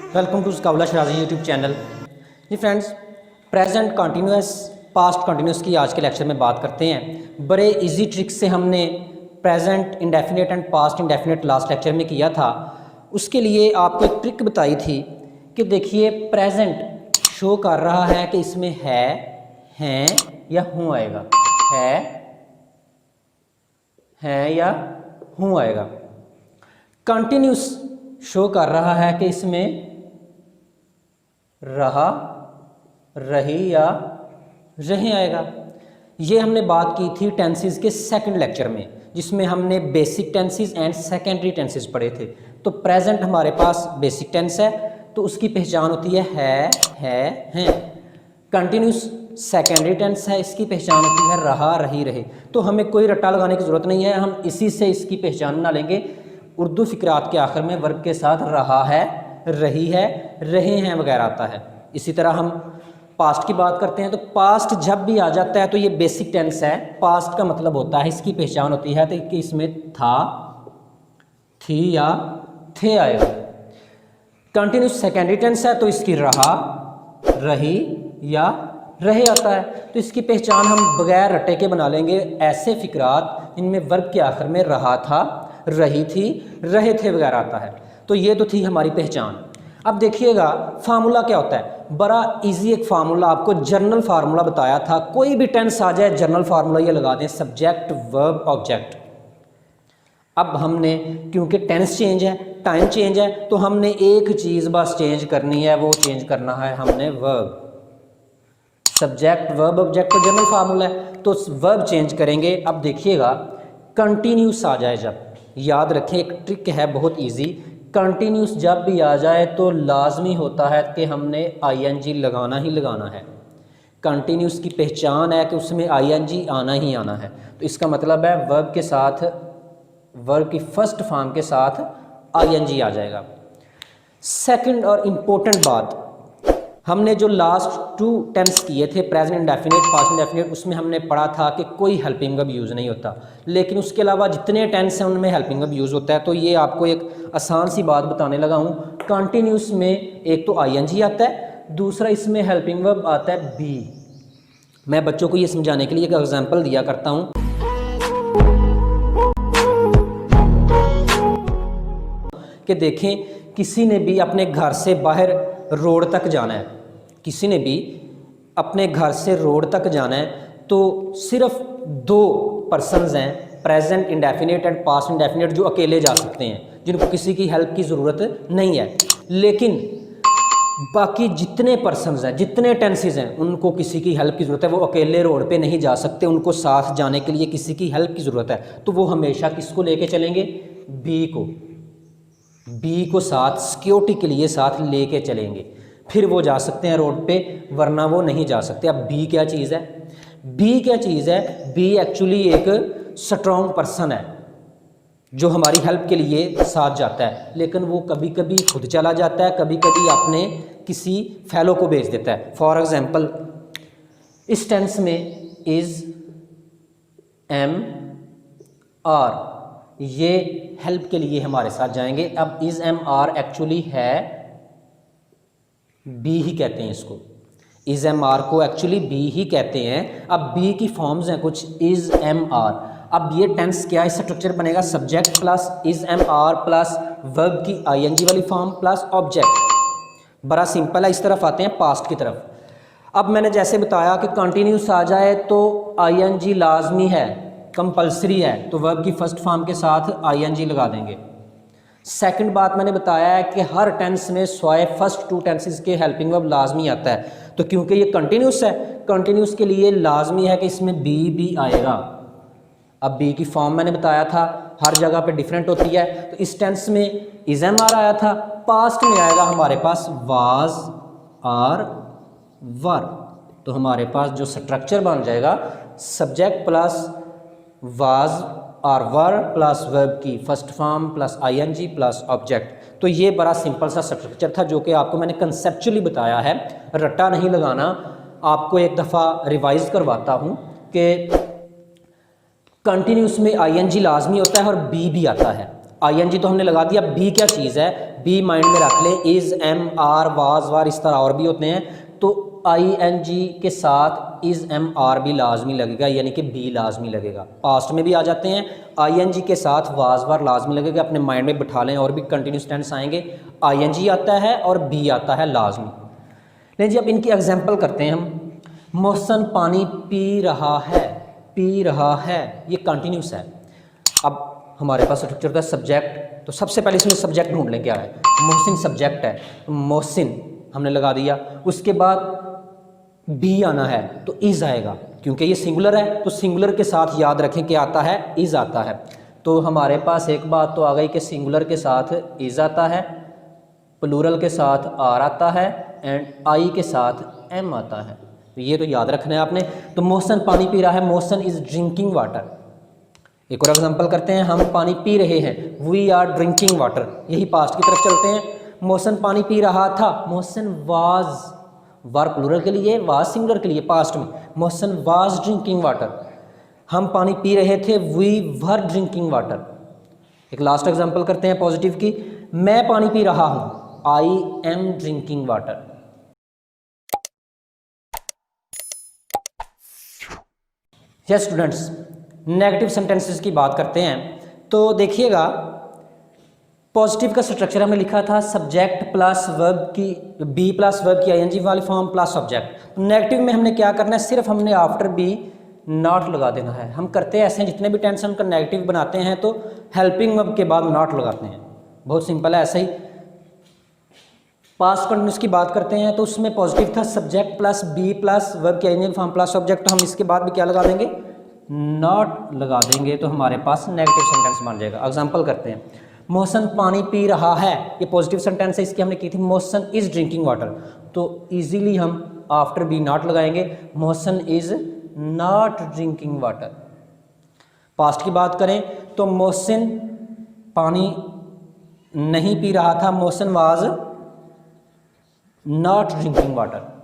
Welcome to स्काउला शराजी YouTube channel. जी friends, present continuous past continuous की आज के लेक्चर में बात करते हैं। बड़े इजी ट्रिक से हमने present indefinite and past indefinite last lecture में किया था। उसके लिए आपको एक ट्रिक बताई थी कि देखिए प्रेजेंट शो कर रहा है कि इसमें है, हैं या हूँ आएगा, है या हूँ आएगा। कंटिन्यूस शो कर रहा है कि इसमें रहा, रही या रहे आएगा। ये हमने बात की थी टेंसेस के सेकंड लेक्चर में, जिसमें हमने basic tenses and secondary tenses पढ़े थे। तो प्रेजेंट हमारे पास बेसिक टेंस है, तो उसकी पहचान होती है, हैं। कंटिन्यूस सेकेंडरी टेंस है, इसकी पहचान होती है रहा, रही, रहे। तो हमें कोई रट्टा लगाने की ज़रूरत नहीं है, हम इसी से इसकी पहचान बना लेंगे। उर्दू फिक्रात के आखिर में वर्ब के साथ रहा है, रही है, रहे हैं वगैरह आता है। इसी तरह हम पास्ट की बात करते हैं, तो पास्ट जब भी आ जाता है तो ये बेसिक टेंस है। पास्ट का मतलब होता है, इसकी पहचान होती है तो कि इसमें था, थी या थे आएगा। कंटिन्यूस सेकेंडरी टेंस है तो इसकी रहा, रही या रहे आता है। तो इसकी पहचान हम बगैर रटे के बना लेंगे। ऐसे फिक्रात इनमें वर्ब के आखिर में रहा था, रही थी, रहे थे वगैरह आता है। तो ये तो थी हमारी पहचान। अब देखिएगा फार्मूला क्या होता है। बड़ा इजी एक फार्मूला आपको जर्नल फार्मूला बताया था। कोई भी टेंस आ जाए जर्नल फार्मूला ये लगा दें, सब्जेक्ट वर्ब ऑब्जेक्ट। अब हमने क्योंकि टेंस चेंज है, टाइम चेंज है, तो हमने एक चीज़ बस चेंज करनी है, वो चेंज करना है हमने वर्ब। सब्जेक्ट वर्ब ऑब्जेक्ट तो जर्नल फार्मूला है, तो वर्ब चेंज करेंगे। अब देखिएगा कंटिन्यूस आ जाए जब, याद रखें एक ट्रिक है बहुत इजी। कंटिन्यूस जब भी आ जाए तो लाजमी होता है कि हमने आईएनजी लगाना ही लगाना है। कंटिन्यूस की पहचान है कि उसमें आईएनजी आना ही आना है। तो इसका मतलब है वर्ब के साथ, वर्ब की फर्स्ट फॉर्म के साथ आईएनजी आ जाएगा। सेकंड और इम्पोर्टेंट बात, हमने जो लास्ट टू टेंस किए थे प्रेजेंट इंडेफिनिट, पास्ट इंडेफिनिट, उसमें हमने पढ़ा था कि कोई हेल्पिंग वर्ब यूज़ नहीं होता। लेकिन उसके अलावा जितने टेंस हैं उनमें हेल्पिंग वर्ब यूज़ होता है। तो ये आपको एक आसान सी बात बताने लगा हूँ। कंटिन्यूस में एक तो आईएनजी आता है, दूसरा इसमें हेल्पिंग वर्ब आता है बी। मैं बच्चों को ये समझाने के लिए एक एग्जाम्पल दिया करता हूँ कि देखें किसी ने भी अपने घर से बाहर रोड तक जाना है, किसी ने भी अपने घर से रोड तक जाना है, तो सिर्फ दो पर्सन्स हैं, present indefinite and past indefinite, जो अकेले जा सकते हैं, जिनको किसी की हेल्प की ज़रूरत नहीं है। लेकिन बाकी जितने पर्सन्स हैं, जितने टेंसेस हैं, उनको किसी की हेल्प की ज़रूरत है। वो अकेले रोड पे नहीं जा सकते, उनको साथ जाने के लिए किसी की हेल्प की ज़रूरत है। तो वो हमेशा किसको लेके चलेंगे? बी को। बी को साथ सिक्योरिटी के लिए साथ लेके चलेंगे, फिर वो जा सकते हैं रोड पे, वरना वो नहीं जा सकते। अब बी क्या चीज़ है? बी क्या चीज़ है? बी एक्चुअली एक स्ट्रॉन्ग पर्सन है जो हमारी हेल्प के लिए साथ जाता है, लेकिन वो कभी कभी खुद चला जाता है, कभी कभी अपने किसी फेलो को भेज देता है। फॉर एग्जाम्पल इस टेंस में इज, एम, आर, ये हेल्प के लिए हमारे साथ जाएंगे। अब इज, एम, आर एक्चुअली है बी ही कहते हैं इसको। इज, एम, आर को एक्चुअली बी ही कहते हैं। अब बी की फॉर्म्स हैं कुछ, इज, एम, आर। अब ये टेंस क्या है, स्ट्रक्चर बनेगा subject plus is, am, are plus verb की आईएनजी वाली फॉर्म प्लस ऑब्जेक्ट। बड़ा सिंपल है। इस तरफ आते हैं पास्ट की तरफ। अब मैंने जैसे बताया कि कंटिन्यूस आ जाए तो आईएनजी लाजमी है, कंपल्सरी है, तो वर्ब की फर्स्ट फॉर्म के साथ आईएनजी लगा देंगे। सेकंड बात मैंने बताया है कि हर टेंस में स्वाय फर्स्ट टू टेंसेस के हेल्पिंग वर्ब लाजमी आता है। तो क्योंकि ये कंटिन्यूस है, कंटिन्यूस के लिए लाजमी है कि इसमें बी भी आएगा। अब बी की फॉर्म मैंने बताया था हर जगह पे डिफरेंट होती है। तो इस टेंस में इज, एम, आर आया था, पास्ट में आएगा हमारे पास वाज, आर, वर। तो हमारे पास जो स्ट्रक्चर बन जाएगा सब्जेक्ट प्लस वाज और वर प्लस वर्ब की first form plus ING plus object. तो ये बड़ा सिंपल सा स्ट्रक्चर था जो कि आपको मैंने कंसेप्चुअली बताया है, रट्टा नहीं लगाना। आपको एक दफ़ा रिवाइज करवाता हूँ कि कंटिन्यूस में आईएनजी लाजमी होता है और बी भी आता है। ING तो हमने लगा दिया, बी क्या चीज़ है, बी माइंड में रख ले, इज़, एम, आर, वाज, वार, इस तरह और भी होते हैं, तो ING के साथ इज़, एम, आर भी लाजमी लगेगा, यानी कि बी लाजमी लगेगा। पास्ट में भी आ जाते हैं, ING के साथ वाज, वार लाजमी लगेगा, अपने माइंड में बिठा लें, और भी कंटिन्यूस टेंस आएंगे, ING आता है और बी आता है लाजमी। लेकिन जी अब इनकी एग्जाम्पल करते हैं हम। मोहसन पानी पी रहा है, पी रहा है, ये कंटिन्यूस है। अब हमारे पास स्ट्रक्चर का सब्जेक्ट, तो सबसे पहले इसमें सब्जेक्ट ढूंढ लें क्या है। मोहसिन सब्जेक्ट है, मोहसिन हमने लगा दिया, उसके बाद बी आना है तो इज़ आएगा, क्योंकि ये सिंगुलर है तो सिंगुलर के साथ याद रखें कि आता है इज़ आता है। तो हमारे पास एक बात तो आ गई कि सिंगुलर के साथ इज़ आता है, प्लूरल के साथ आर आता है, एंड आई के साथ एम आता है। तो ये तो याद रखना है आपने। तो मोहसन पानी पी रहा है, मोहसन इज़ ड्रिंकिंग वाटर। एक और एग्जांपल करते हैं, हम पानी पी रहे हैं, वी आर ड्रिंकिंग वाटर, यही पास्ट की तरफ चलते हैं। मोहसन पानी पी रहा था, मोहसन वाज, वार प्लूरल के लिए, वाज सिंगुलर के लिए पास्ट में, मोहसन वाज ड्रिंकिंग वाटर। हम पानी पी रहे थे, वी वर ड्रिंकिंग वाटर। एक लास्ट एग्जांपल करते हैं पॉजिटिव की, मैं पानी पी रहा हूं, I am drinking water. Yes students, negative sentences की बात करते हैं। तो देखिएगा, पॉजिटिव का स्ट्रक्चर हमने लिखा था सब्जेक्ट प्लस वर्ब की, बी प्लस वर्ब की ING वाली फॉर्म प्लस सब्जेक्ट। नेगेटिव में हमने क्या करना है, सिर्फ हमने आफ्टर बी नॉट लगा देना है। हम करते हैं ऐसे, जितने भी टेंस हम का नेगेटिव बनाते हैं तो हेल्पिंग वर्ब के बाद नॉट लगाते हैं, बहुत सिंपल है। ऐसे ही पास्ट कंटिन्यूस की बात करते हैं तो उसमें पॉजिटिव था subject plus be plus verb की ING फॉर्म प्लस सब्जेक्ट, तो हम इसके बाद भी क्या लगा देंगे, नॉट लगा देंगे, तो हमारे पास नेगेटिव सेंटेंस बन जाएगा। एग्जांपल करते हैं, मोहसन पानी पी रहा है, ये पॉजिटिव सेंटेंस है, इसकी हमने की थी मोहसन इज ड्रिंकिंग वाटर, तो इजीली हम आफ्टर बी नॉट लगाएंगे, Mohsin is not drinking water. Past की बात करें तो मोहसिन पानी नहीं पी रहा था, Mohsin was not drinking water.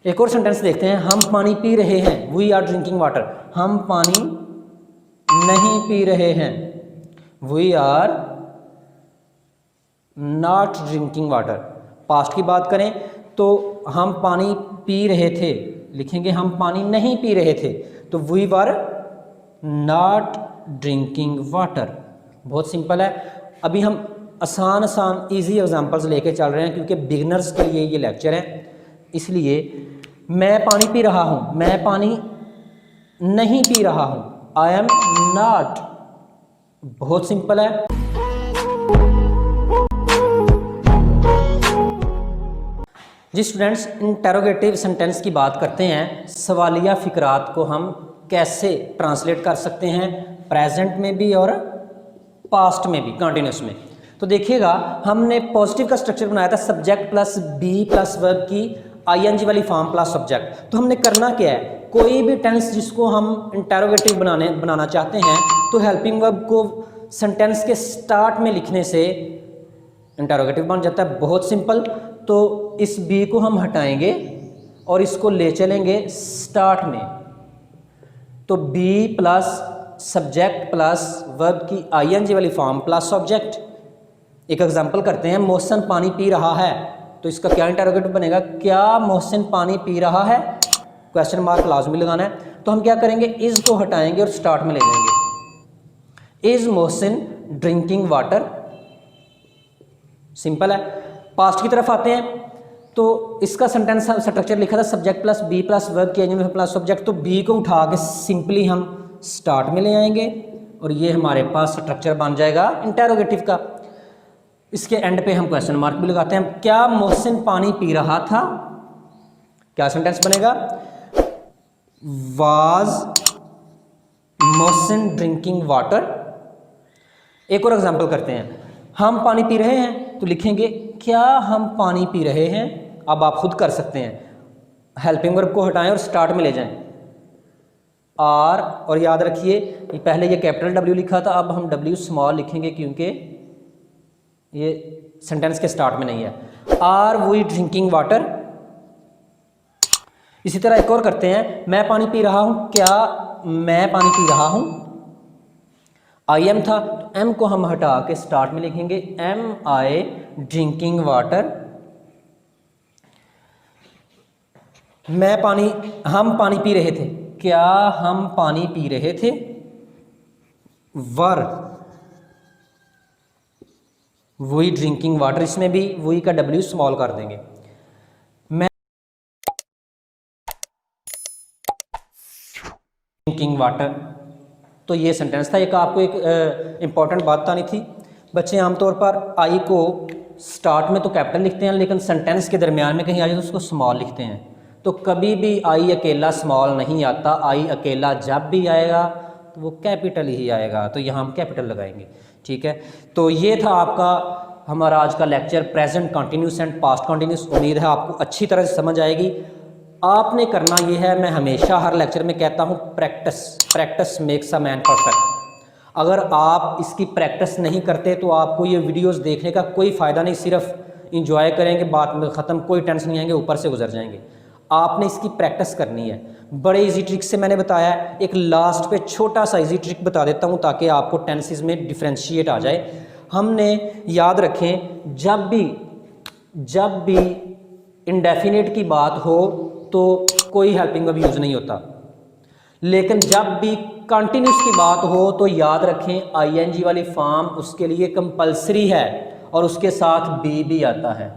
एक और सेंटेंस देखते हैं, हम पानी पी रहे हैं, वी आर ड्रिंकिंग वाटर। हम पानी नहीं पी रहे हैं, we are not drinking water. Past की बात करें तो हम पानी पी रहे थे, लिखेंगे हम पानी नहीं पी रहे थे, तो we were not drinking water. बहुत सिंपल है। अभी हम आसान आसान ईजी एग्जांपल्स लेके चल रहे हैं, क्योंकि बिगिनर्स के लिए ये लेक्चर है, इसलिए मैं पानी पी रहा हूँ, मैं पानी नहीं पी रहा हूँ, आई एम नॉट। बहुत सिंपल है। जी स्टूडेंट्स, इंटेरोगेटिव सेंटेंस की बात करते हैं। सवालिया फिकरात को हम कैसे ट्रांसलेट कर सकते हैं, प्रेजेंट में भी और पास्ट में भी, कंटिन्यूस में। तो देखिएगा, हमने पॉजिटिव का स्ट्रक्चर बनाया था subject plus be plus verb की ING वाली फॉर्म प्लस सब्जेक्ट। तो हमने करना क्या है, कोई भी टेंस जिसको हम इंटेरोगेटिव बनाना चाहते हैं तो हेल्पिंग वर्ब को सेंटेंस के स्टार्ट में लिखने से इंटेरोगेटिव बन जाता है। बहुत सिंपल। तो इस बी को हम हटाएंगे और इसको ले चलेंगे स्टार्ट में, तो be plus subject plus verb की ING वाली फॉर्म प्लस सब्जेक्ट। एक एग्जांपल करते हैं, मोहसिन पानी पी रहा है, तो इसका क्या इंटेरोगेटिव बनेगा, क्या मोहसिन पानी पी रहा है, क्वेश्चन मार्क लाजमी लगाना है। तो हम क्या करेंगे, इज को हटाएंगे और स्टार्ट में ले जाएंगे, is Mohsin drinking water. Simple है। पास्ट की तरफ आते हैं, तो इसका सेंटेंस स्ट्रक्चर लिखा था subject plus be plus verb की ING प्लस सब्जेक्ट, तो बी को उठा के सिंपली हम स्टार्ट में ले आएंगे और ये हमारे पास स्ट्रक्चर बन जाएगा इंटेरोगेटिव का। इसके एंड पे हम क्वेश्चन मार्क भी लगाते हैं, क्या मोहसिन पानी पी रहा था, क्या सेंटेंस बनेगा, वाज मोहसिन ड्रिंकिंग वाटर। एक और एग्जांपल करते हैं, हम पानी पी रहे हैं, तो लिखेंगे क्या हम पानी पी रहे हैं। अब आप खुद कर सकते हैं, हेल्पिंग वर्ब को हटाएं और स्टार्ट में ले जाएं, आर, और याद रखिए पहले ये कैपिटल W लिखा था, अब हम W स्मॉल लिखेंगे क्योंकि ये सेंटेंस के स्टार्ट में नहीं है। Are we drinking water. इसी तरह एक और करते हैं, मैं पानी पी रहा हूं, क्या मैं पानी पी रहा हूं, आई एम था तो एम को हम हटा के स्टार्ट में लिखेंगे एम आई ड्रिंकिंग वाटर। हम पानी पी रहे थे, क्या हम पानी पी रहे थे? वर वही ड्रिंकिंग वाटर, इसमें भी वही का डब्ल्यू स्मॉल कर देंगे। मैं ड्रिंकिंग वाटर, तो ये सेंटेंस था। एक आपको एक इंपॉर्टेंट बात बतानी थी। बच्चे आमतौर पर आई को स्टार्ट में तो कैपिटल लिखते हैं, लेकिन सेंटेंस के दरमियान में कहीं आ जाए तो उसको स्मॉल लिखते हैं। तो कभी भी आई अकेला स्मॉल नहीं आता, आई अकेला जब भी आएगा तो वो कैपिटल ही आएगा, तो यहाँ हम कैपिटल लगाएंगे। ठीक है, तो ये था आपका हमारा आज का lecture present continuous and past continuous. उम्मीद है आपको अच्छी तरह से समझ आएगी। आपने करना ये है, मैं हमेशा हर लेक्चर में कहता हूँ, practice makes a man perfect. अगर आप इसकी प्रैक्टिस नहीं करते तो आपको ये वीडियोस देखने का कोई फ़ायदा नहीं, सिर्फ इंजॉय करेंगे, बात में ख़त्म, कोई टेंशन नहीं आएंगे, ऊपर से गुजर जाएंगे। आपने इसकी प्रैक्टिस करनी है। बड़े इजी ट्रिक से मैंने बताया है, एक लास्ट पे छोटा सा इजी ट्रिक बता देता हूँ ताकि आपको टेंसेस में डिफ्रेंशिएट आ जाए। हमने याद रखें, जब भी इंडेफिनिट की बात हो तो कोई हेल्पिंग वर्ब यूज़ नहीं होता, लेकिन जब भी कंटिन्यूस की बात हो तो याद रखें आईएनजी वाली फॉर्म उसके लिए कंपलसरी है और उसके साथ बी भी आता है।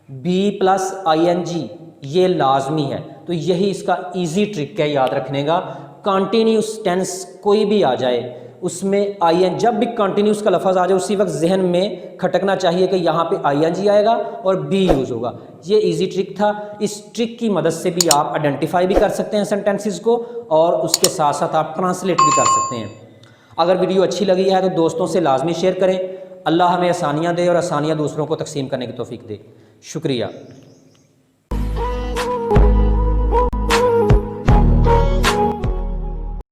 बी प्लस आईएनजी ये लाजमी है। तो यही इसका इजी ट्रिक है याद रखने का। कंटिन्यूस टेंस कोई भी आ जाए उसमें आईएन, जब भी कंटिन्यूस का लफ्ज़ आ जाए उसी वक्त जहन में खटकना चाहिए कि यहाँ पे आईएनजी आएगा और बी यूज़ होगा। ये इजी ट्रिक था। इस ट्रिक की मदद से भी आप आइडेंटिफाई भी कर सकते हैं सेंटेंसेस को और उसके साथ साथ आप ट्रांसलेट भी कर सकते हैं। अगर वीडियो अच्छी लगी है तो दोस्तों से लाजमी शेयर करें। अल्लाह हमें आसानियाँ दे और आसानियाँ दूसरों को तकसीम करने की तौफीक दे। शुक्रिया।